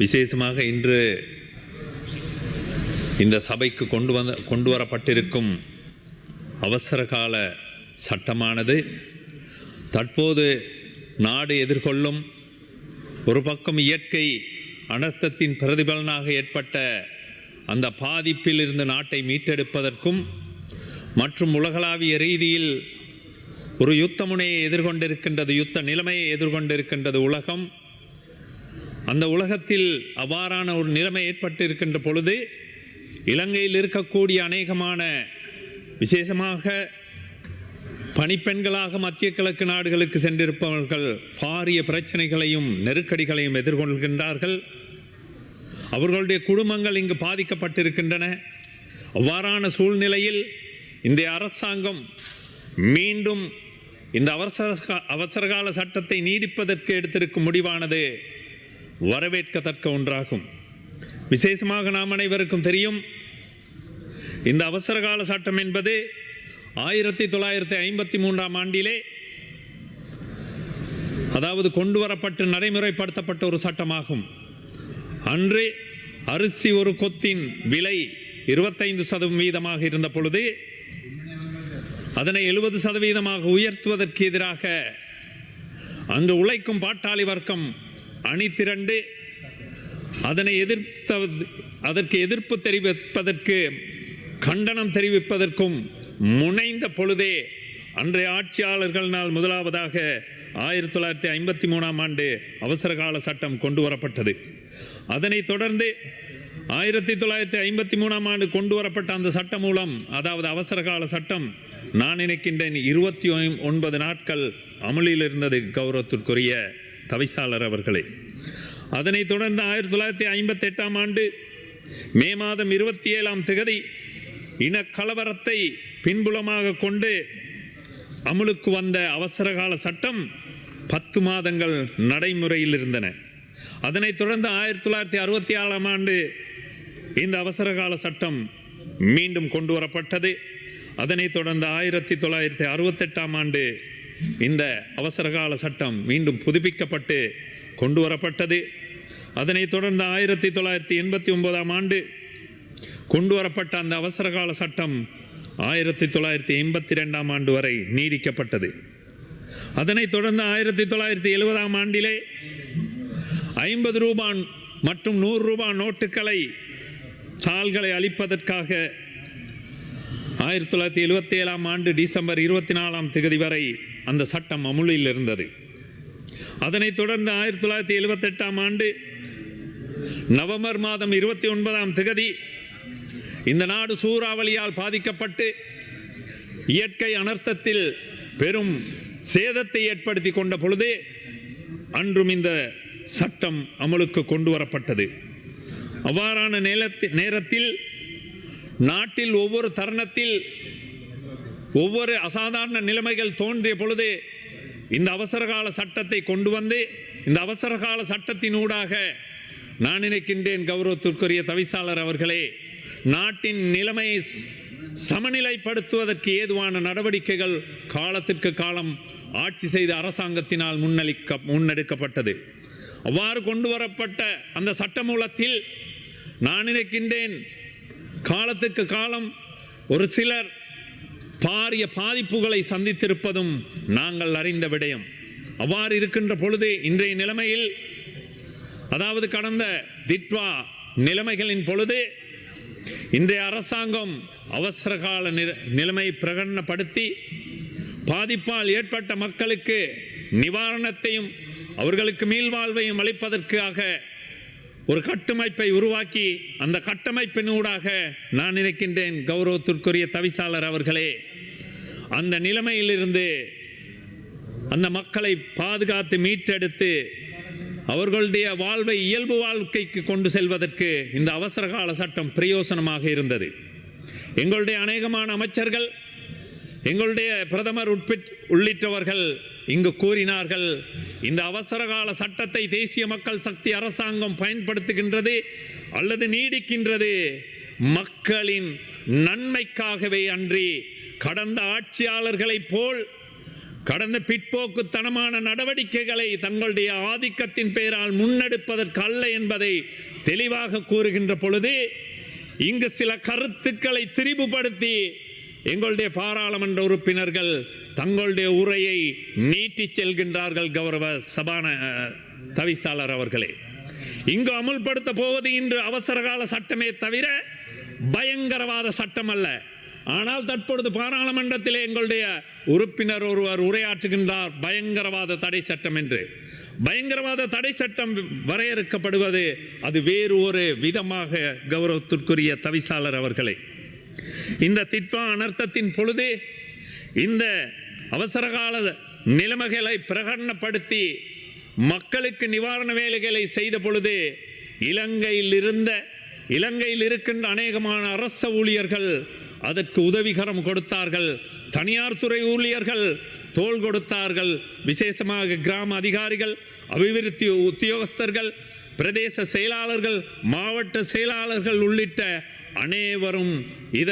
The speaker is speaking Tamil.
விசேஷமாக இன்று இந்த சபைக்கு கொண்டு வரப்பட்டிருக்கும் அவசரகால சட்டமானது தற்போது நாடு எதிர்கொள்ளும் ஒரு பக்கம் இயற்கை அனர்த்தத்தின் பிரதிபலனாக ஏற்பட்ட அந்த பாதிப்பில் இருந்து நாட்டை மீட்டெடுப்பதற்கும் மற்றும் உலகளாவிய ரீதியில் ஒரு யுத்த முனையை எதிர்கொண்டிருக்கின்றது, யுத்த நிலைமையை எதிர்கொண்டிருக்கின்றது உலகம். அந்த உலகத்தில் அவ்வாறான ஒரு நிலைமை ஏற்பட்டிருக்கின்ற பொழுது இலங்கையில் இருக்கக்கூடிய அநேகமான விசேஷமாக பணிப்பெண்களாக மத்திய கிழக்கு நாடுகளுக்கு சென்றிருப்பவர்கள் பாரிய பிரச்சனைகளையும் நெருக்கடிகளையும் எதிர்கொள்கின்றார்கள். அவர்களுடைய குடும்பங்கள் இங்கு பாதிக்கப்பட்டிருக்கின்றன. அவ்வாறான சூழ்நிலையில் இந்த அரசாங்கம் மீண்டும் இந்த அவசரகால சட்டத்தை நீடிப்பதற்கு எடுத்திருக்கும் முடிவானது வரவேற்கத்தக்க ஒன்றாகும். விசேஷமாக நாம் அனைவருக்கும் தெரியும், இந்த அவசரகால சட்டம் என்பது 1953ஆம் ஆண்டிலே அதாவது கொண்டு வரப்பட்டு நடைமுறைப்படுத்தப்பட்ட ஒரு சட்டமாகும். அன்று அரிசி ஒரு கொத்தின் விலை 25% இருந்த பொழுது அதனை 70% உயர்த்துவதற்கு எதிராக அன்று உழைக்கும் பாட்டாளி வர்க்கம் அணி திரண்டு அதற்கு எதிர்ப்பு தெரிவிப்பதற்கு கண்டனம் தெரிவிப்பதற்கும் முனைந்த பொழுதே அன்றைய ஆட்சியாளர்களால் முதலாவதாக 1953ஆம் ஆண்டு அவசரகால சட்டம் கொண்டு வரப்பட்டது. அதனைத் தொடர்ந்து 1953ஆம் ஆண்டு கொண்டு வரப்பட்ட அந்த சட்டம் மூலம், அதாவது அவசரகால சட்டம், நான் நினைக்கின்றேன் 29 நாட்கள் அமலில் இருந்தது கௌரவத்திற்குரிய தவிசாளர் அவர்களே. அதனைத் தொடர்ந்து 1958ஆம் ஆண்டு மே மாதம் 27ஆம் தேதி இனக்கலவரத்தை பின்புலமாக கொண்டு அமுலுக்கு வந்த அவசரகால சட்டம் 10 மாதங்கள் நடைமுறையில் இருந்தன. அதனைத் தொடர்ந்து 1967ஆம் ஆண்டு இந்த அவசரகால சட்டம் மீண்டும் கொண்டு வரப்பட்டது. அதனைத் தொடர்ந்து 1968ஆம் ஆண்டு இந்த அவசரகால சட்டம் மீண்டும் புதுப்பிக்கப்பட்டு கொண்டு வரப்பட்டது. அதனைத் தொடர்ந்து 1989ஆம் ஆண்டு கொண்டு வரப்பட்ட அந்த அவசரகால சட்டம் 1982ஆம் ஆண்டு வரை நீடிக்கப்பட்டது. அதனைத் தொடர்ந்து 1970ஆம் ஆண்டிலே 50 ரூபாய் மற்றும் 100 ரூபாய் நோட்டுகளை தாள்களை அளிப்பதற்காக 1977ஆம் ஆண்டு டிசம்பர் 24ஆம் தேதி வரை அந்த சட்டம் அமுலில் இருந்தது. அதனைத் தொடர்ந்து 1978ஆம் ஆண்டு நவம்பர் மாதம் 29ஆம் தேதி இந்த நாடு சூறாவளியால் பாதிக்கப்பட்டு இயற்கை அனர்த்தத்தில் பெரும் சேதத்தை ஏற்படுத்தி கொண்ட பொழுது அன்றும் இந்த சட்டம் அமலுக்கு கொண்டு வரப்பட்டது. அவ்வாறான நேரத்தில் நாட்டில் ஒவ்வொரு தருணத்தில் ஒவ்வொரு அசாதாரண நிலைமைகள் தோன்றிய பொழுது இந்த அவசரகால சட்டத்தை கொண்டு வந்து இந்த அவசரகால சட்டத்தினூடாக நான் நினைக்கின்றேன் கௌரவத்திற்குரிய தவிசாளர் அவர்களே, நாட்டின் நிலைமையை சமநிலைப்படுத்துவதற்கு ஏதுவான நடவடிக்கைகள் காலத்திற்கு காலம் ஆட்சி செய்த அரசாங்கத்தினால் முன்னெடுக்கப்பட்டது. அவ்வாறு கொண்டு வரப்பட்ட அந்த சட்டமூலத்தில் நான் நினைக்கின்றேன் காலத்துக்கு காலம் ஒரு சிலர் பாரிய பாதிப்புகளை சந்தித்திருப்பதும் நாங்கள் அறிந்த விடயம். அவ்வாறு இருக்கின்ற பொழுது இன்றைய நிலைமையில், அதாவது கடந்த திட்வா நிலைமைகளின் பொழுது இன்றைய அரசாங்கம் அவசரகால நிலைமை பிரகடனப்படுத்தி பாதிப்பால் ஏற்பட்ட மக்களுக்கு நிவாரணத்தையும் அவர்களுக்கு மீள்வாழ்வையும் அளிப்பதற்காக ஒரு கட்டமைப்பை உருவாக்கி அந்த கட்டமைப்பினூடாக நான் நினைக்கின்றேன் கௌரவத்திற்குரிய தவிசாளர் அவர்களே, அந்த நிலைமையிலிருந்து அந்த மக்களை பாதுகாத்து மீட்டெடுத்து அவர்களுடைய வாழ்வை இயல்பு வாழ்க்கைக்கு கொண்டு செல்வதற்கு இந்த அவசரகால சட்டம் பிரயோசனமாக இருந்தது. எங்களுடைய அநேகமான அமைச்சர்கள், எங்களுடைய பிரதமர் உள்ளிட்டவர்கள் இங்கு கூறினார்கள், இந்த அவசரகால சட்டத்தை தேசிய மக்கள் சக்தி அரசாங்கம் பயன்படுத்துகின்றது அல்லது நீடிக்கின்றது மக்களின் நன்மைக்காகவே அன்றி கடந்த ஆட்சியாளர்களைப் போல் கடந்த பிற்போக்குத்தனமான நடவடிக்கைகளை தங்களுடைய ஆதிக்கத்தின் பெயரால் முன்னெடுப்பதற்கு அல்ல என்பதை தெளிவாக கூறுகின்ற பொழுது இங்கு சில கருத்துக்களை திரிவுபடுத்தி எங்களுடைய பாராளுமன்ற உறுப்பினர்கள் தங்களுடைய உரையை நீட்டிச் செல்கின்றார்கள். கௌரவ தவிசாளர் அவர்களே, இங்கு அமுல்படுத்த போவது இன்று அவசரகால சட்டமே தவிர பயங்கரவாத சட்டம் அல்ல. ஆனால் தற்பொழுது பாராளுமன்றத்தில் எங்களுடைய உறுப்பினர் ஒருவர் உரையாற்றுகின்றார் பயங்கரவாத தடை சட்டம் என்று. பயங்கரவாத தடை சட்டம் வரையறுக்கப்படுவது அது வேறு ஒரு விதமாக கௌரவத்திற்குரிய தவிசாளர் அவர்களே, இந்த திட்வா அனர்த்தத்தின் பொழுது இந்த அவசரகால நிலைமைகளை பிரகடனப்படுத்தி மக்களுக்கு நிவாரண வேலைகளை செய்த பொழுது இலங்கையில் இருக்கின்ற அநேகமான அரச ஊழியர்கள் அதற்கு உதவிகரம் கொடுத்தார்கள். தனியார் துறை ஊழியர்கள் தோள் கொடுத்தார்கள். விசேஷமாக கிராம அதிகாரிகள், அபிவிருத்தி உத்தியோகஸ்தர்கள், பிரதேச செயலாளர்கள், மாவட்ட செயலாளர்கள் உள்ளிட்ட அனைவரும்